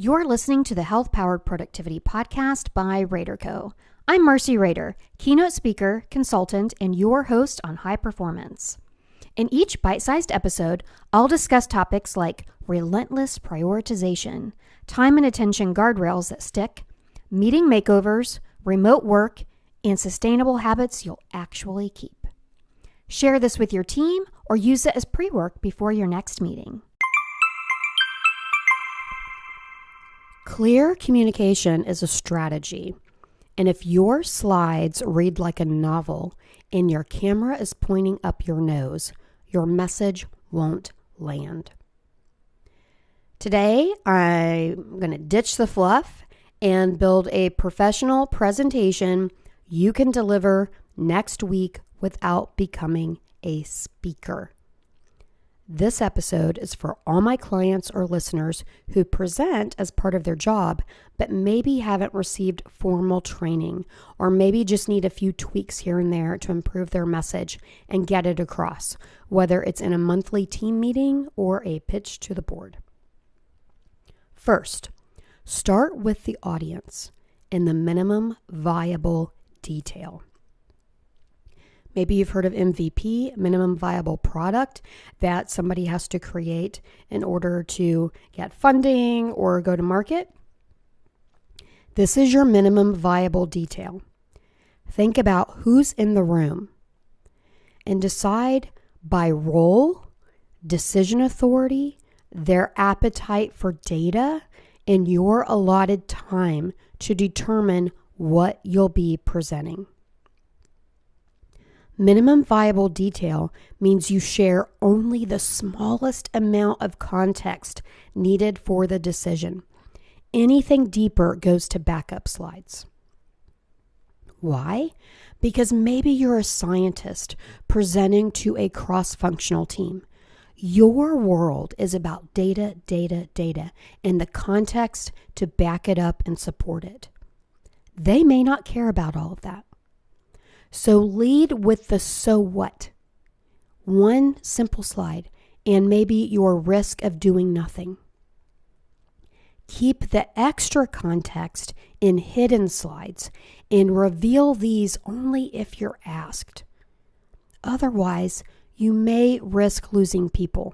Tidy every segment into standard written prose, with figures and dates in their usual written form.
You're listening to the Health Powered Productivity Podcast by RaderCo. I'm Marcey Rader, keynote speaker, consultant, and your host on high performance. In each bite-sized episode, I'll discuss topics like relentless prioritization, time and attention guardrails that stick, meeting makeovers, remote work, and sustainable habits you'll actually keep. Share this with your team or use it as pre-work before your next meeting. Clear communication is a strategy, and if your slides read like a novel and your camera is pointing up your nose, your message won't land. Today, I'm going to ditch the fluff and build a professional presentation you can deliver next week without becoming a speaker. This episode is for all my clients or listeners who present as part of their job, but maybe haven't received formal training, or maybe just need a few tweaks here and there to improve their message and get it across, whether it's in a monthly team meeting or a pitch to the board. First, start with the audience and the minimum viable detail. Maybe you've heard of MVP, minimum viable product, that somebody has to create in order to get funding or go to market. This is your minimum viable detail. Think about who's in the room and decide by role, decision authority, their appetite for data, and your allotted time to determine what you'll be presenting. Minimum viable detail means you share only the smallest amount of context needed for the decision. Anything deeper goes to backup slides. Why? Because maybe you're a scientist presenting to a cross-functional team. Your world is about data, and the context to back it up and support it. They may not care about all of that. So lead with the so what. One simple slide and maybe your risk of doing nothing. Keep the extra context in hidden slides and reveal these only if you're asked. Otherwise, you may risk losing people.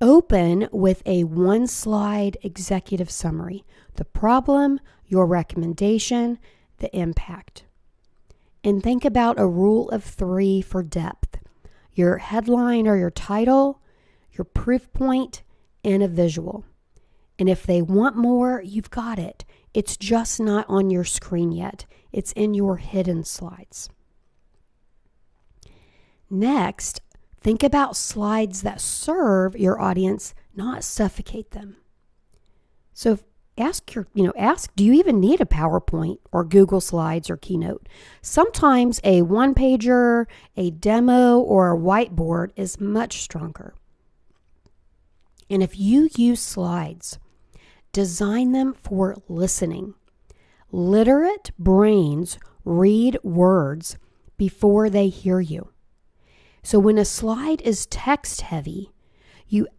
Open with a one-slide executive summary, the problem, your recommendation, the impact. And think about a rule of 3 for depth. Your headline or your title, your proof point, and a visual. And if they want more, you've got it. It's just not on your screen yet. It's in your hidden slides. Next, think about slides that serve your audience, not suffocate them. So ask, do you even need a PowerPoint or Google Slides or Keynote? Sometimes a one-pager, a demo, or a whiteboard is much stronger. And if you use slides, design them for listening. Literate brains read words before they hear you. So when a slide is text-heavy,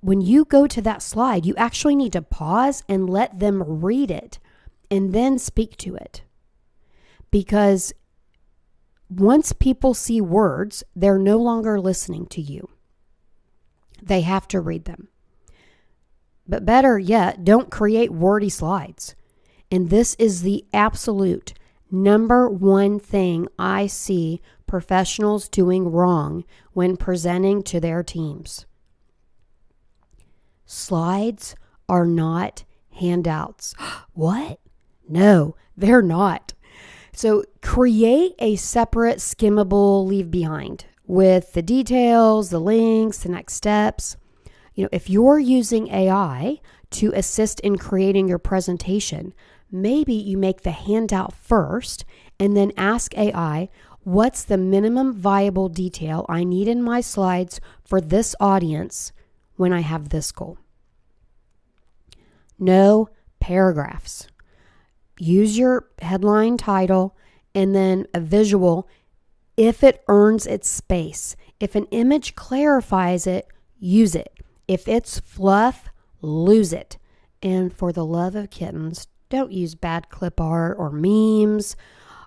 when you go to that slide, you actually need to pause and let them read it and then speak to it. Because once people see words, they're no longer listening to you. They have to read them. But better yet, don't create wordy slides. And this is the absolute number one thing I see professionals doing wrong when presenting to their teams. Slides are not handouts. What? No, they're not. So create a separate skimmable leave behind with the details, the links, the next steps. If you're using AI to assist in creating your presentation, maybe you make the handout first and then ask AI, what's the minimum viable detail I need in my slides for this audience when I have this goal? No paragraphs. Use your headline, title, and then a visual if it earns its space. If an image clarifies it, use it. If it's fluff, lose it. And for the love of kittens, don't use bad clip art or memes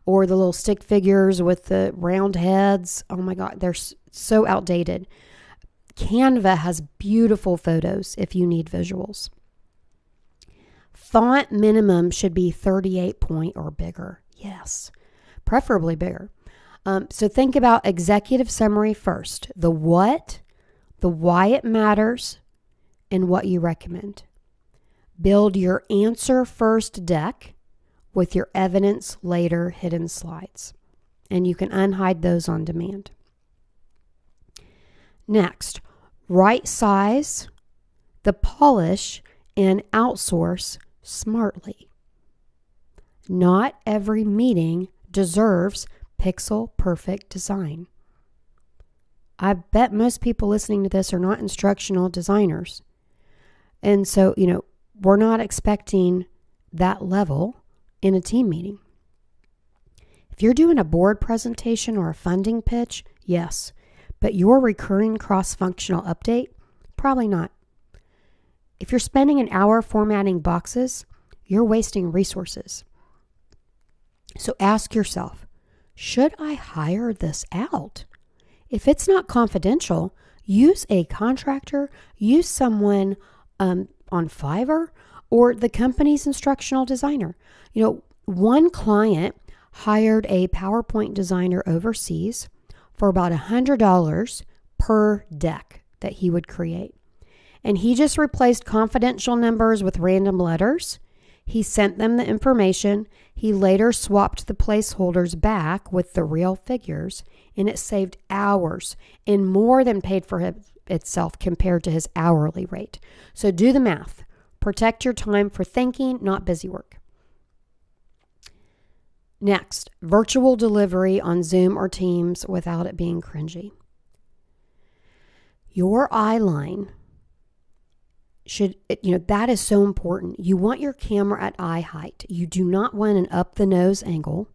or the little stick figures with the round heads. Oh my God, they're so outdated. Canva has beautiful photos if you need visuals. Font minimum should be 38 point or bigger. Yes, preferably bigger. So think about executive summary first. The what, the why it matters, and what you recommend. Build your answer first deck with your evidence later hidden slides. And you can unhide those on demand. Next, right size, the polish, and outsource smartly. Not every meeting deserves pixel perfect design. I bet most people listening to this are not instructional designers. And so, we're not expecting that level in a team meeting. If you're doing a board presentation or a funding pitch, yes. But your recurring cross-functional update, probably not. If you're spending an hour formatting boxes, you're wasting resources. So ask yourself, should I hire this out? If it's not confidential, use a contractor, use someone on Fiverr or the company's instructional designer. One client hired a PowerPoint designer overseas for about $100 per deck that he would create. And he just replaced confidential numbers with random letters. He sent them the information. He later swapped the placeholders back with the real figures, and it saved hours and more than paid for itself compared to his hourly rate. So do the math. Protect your time for thinking, not busy work. Next, virtual delivery on Zoom or Teams without it being cringy. Your eye line that is so important. You want your camera at eye height. You do not want an up the nose angle.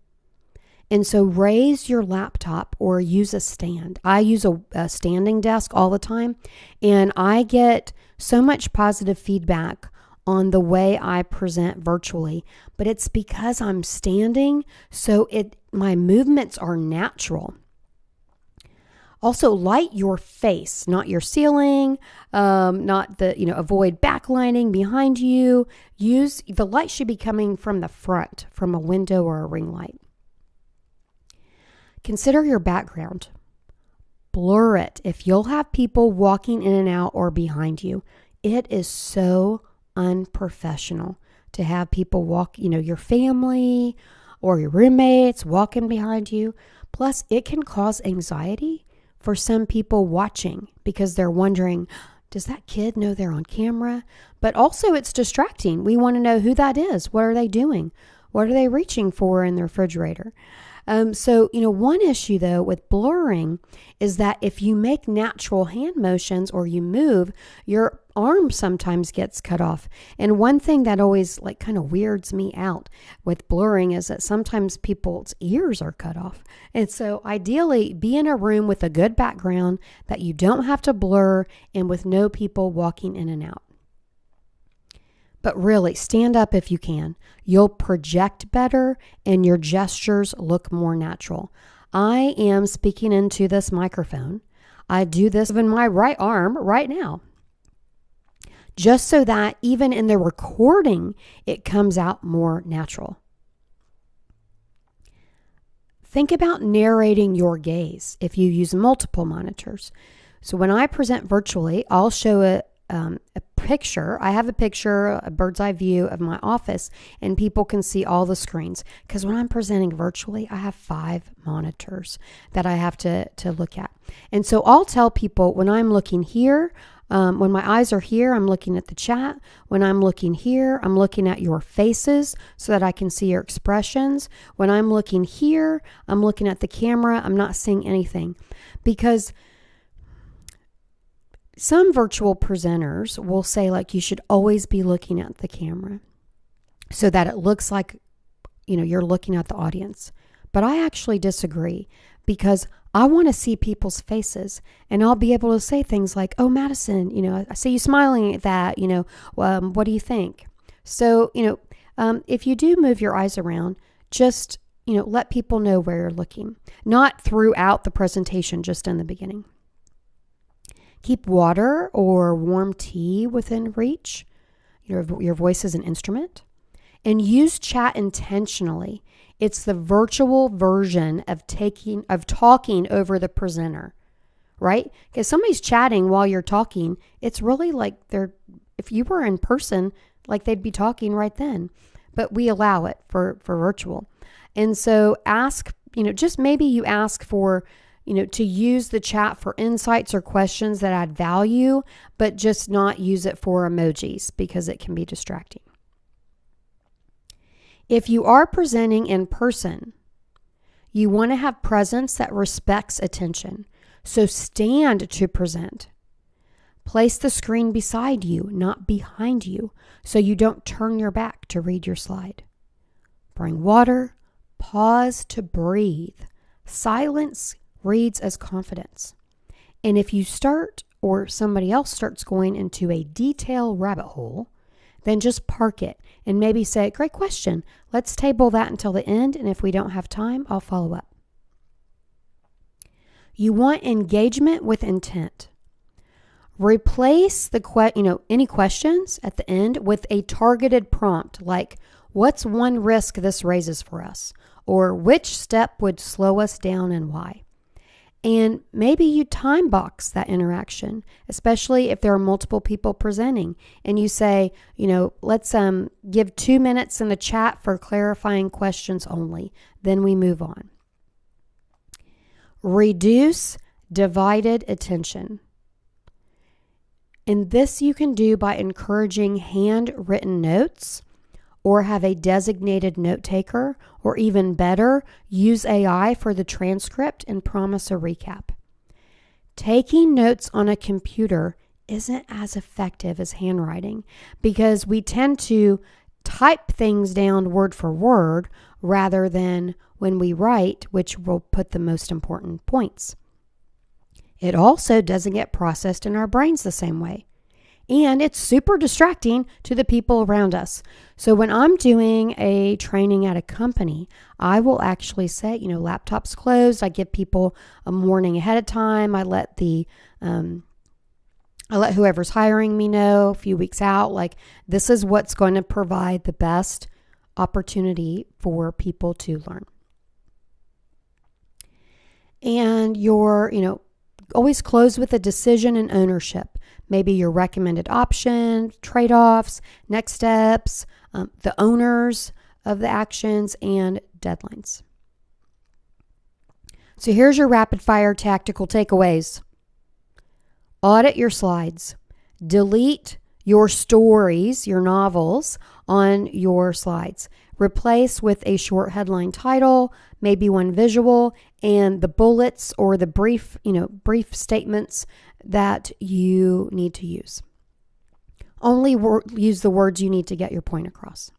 And so raise your laptop or use a stand. I use a standing desk all the time, and I get so much positive feedback on the way I present virtually, but it's because I'm standing, so my movements are natural. Also, light your face, not your ceiling, not avoid backlighting behind you. The light should be coming from the front, from a window or a ring light. Consider your background. Blur it if you'll have people walking in and out or behind you. It is so unprofessional to have people walk, your family or your roommates walking behind you. Plus, it can cause anxiety for some people watching because they're wondering, does that kid know they're on camera? But also it's distracting. We want to know who that is. What are they doing? What are they reaching for in the refrigerator? One issue though with blurring is that if you make natural hand motions or you move, your arm sometimes gets cut off. And one thing that always kind of weirds me out with blurring is that sometimes people's ears are cut off. And so ideally be in a room with a good background that you don't have to blur and with no people walking in and out. But really, stand up if you can. You'll project better and your gestures look more natural. I am speaking into this microphone. I do this in my right arm right now, just so that even in the recording, it comes out more natural. Think about narrating your gaze if you use multiple monitors. So when I present virtually, I'll show a picture. I have a picture, a bird's eye view of my office, and people can see all the screens. Because when I'm presenting virtually, I have 5 monitors that I have to look at. And so I'll tell people when I'm looking here, when my eyes are here, I'm looking at the chat. When I'm looking here, I'm looking at your faces so that I can see your expressions. When I'm looking here, I'm looking at the camera. I'm not seeing anything. Because some virtual presenters will say you should always be looking at the camera so that it looks like, you're looking at the audience. But I actually disagree because I want to see people's faces and I'll be able to say things like, oh, Madison, I see you smiling at that. What do you think? So, if you do move your eyes around, just, let people know where you're looking, not throughout the presentation, just in the beginning. Keep water or warm tea within reach. Your voice is an instrument. And use chat intentionally. It's the virtual version of talking over the presenter, right? Because somebody's chatting while you're talking, it's really like if you were in person, like they'd be talking right then. But we allow it for virtual. And so ask, just maybe you ask for, to use the chat for insights or questions that add value, but just not use it for emojis because it can be distracting. If you are presenting in person, you want to have presence that respects attention. So stand to present. Place the screen beside you, not behind you, so you don't turn your back to read your slide. Bring water. Pause to breathe. Silence reads as confidence. And if you start or somebody else starts going into a detail rabbit hole, then just park it and maybe say, great question. Let's table that until the end. And if we don't have time, I'll follow up. You want engagement with intent. Replace any questions at the end with a targeted prompt like, what's one risk this raises for us? Or which step would slow us down and why? And maybe you time box that interaction, especially if there are multiple people presenting. And you say, let's give 2 minutes in the chat for clarifying questions only. Then we move on. Reduce divided attention. And this you can do by encouraging handwritten notes, or have a designated note taker, or even better, use AI for the transcript and promise a recap. Taking notes on a computer isn't as effective as handwriting because we tend to type things down word for word rather than when we write, which will put the most important points. It also doesn't get processed in our brains the same way. And it's super distracting to the people around us. So when I'm doing a training at a company, I will actually say, laptops closed. I give people a warning ahead of time. I let whoever's hiring me know a few weeks out, like this is what's going to provide the best opportunity for people to learn. And always close with a decision and ownership. Maybe your recommended option, trade-offs, next steps, the owners of the actions, and deadlines. So here's your rapid-fire tactical takeaways. Audit your slides. Delete your stories, your novels, on your slides. Replace with a short headline title, maybe one visual, and the bullets or the brief statements that you need to use. Only use the words you need to get your point across.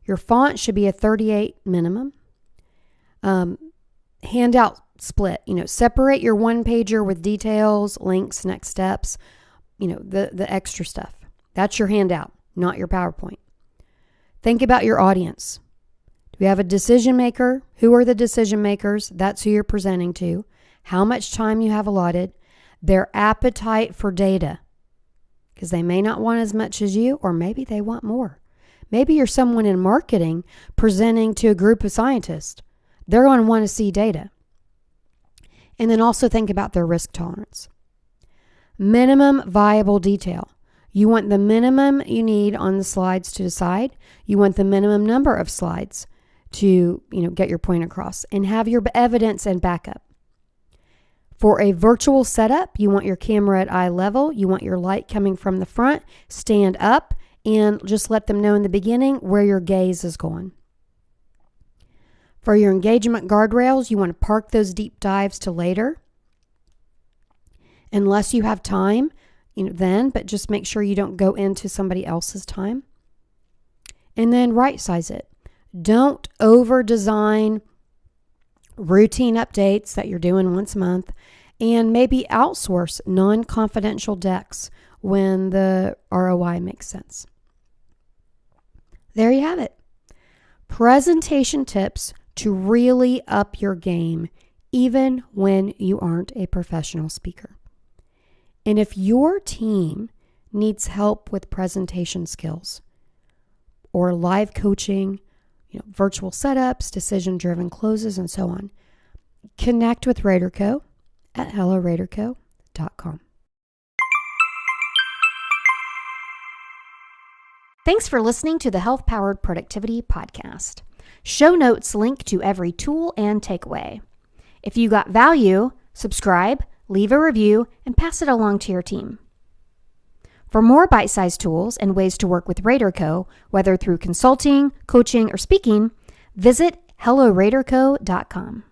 Your font should be a 38 minimum. Handout split. Separate your one pager with details, links, next steps. The extra stuff. That's your handout, not your PowerPoint. Think about your audience. Do we have a decision maker? Who are the decision makers? That's who you're presenting to. How much time you have allotted. Their appetite for data, because they may not want as much as you, or maybe they want more. Maybe you're someone in marketing presenting to a group of scientists. They're going to want to see data. And then also think about their risk tolerance. Minimum viable detail. You want the minimum you need on the slides to decide. You want the minimum number of slides to, get your point across, and have your evidence and backup. For a virtual setup, you want your camera at eye level. You want your light coming from the front. Stand up and just let them know in the beginning where your gaze is going. For your engagement guardrails, you want to park those deep dives to later. Unless you have time, then, but just make sure you don't go into somebody else's time. And then right size it. Don't over design routine updates that you're doing once a month, and maybe outsource non-confidential decks when the ROI makes sense. There you have it. Presentation tips to really up your game, even when you aren't a professional speaker. And if your team needs help with presentation skills or live coaching, virtual setups, decision-driven closes, and so on, connect with RaderCo at helloraderco.com. Thanks for listening to the Health Powered Productivity Podcast. Show notes link to every tool and takeaway. If you got value, subscribe, leave a review, and pass it along to your team. For more bite-sized tools and ways to work with RaderCo, whether through consulting, coaching, or speaking, visit helloraderco.com.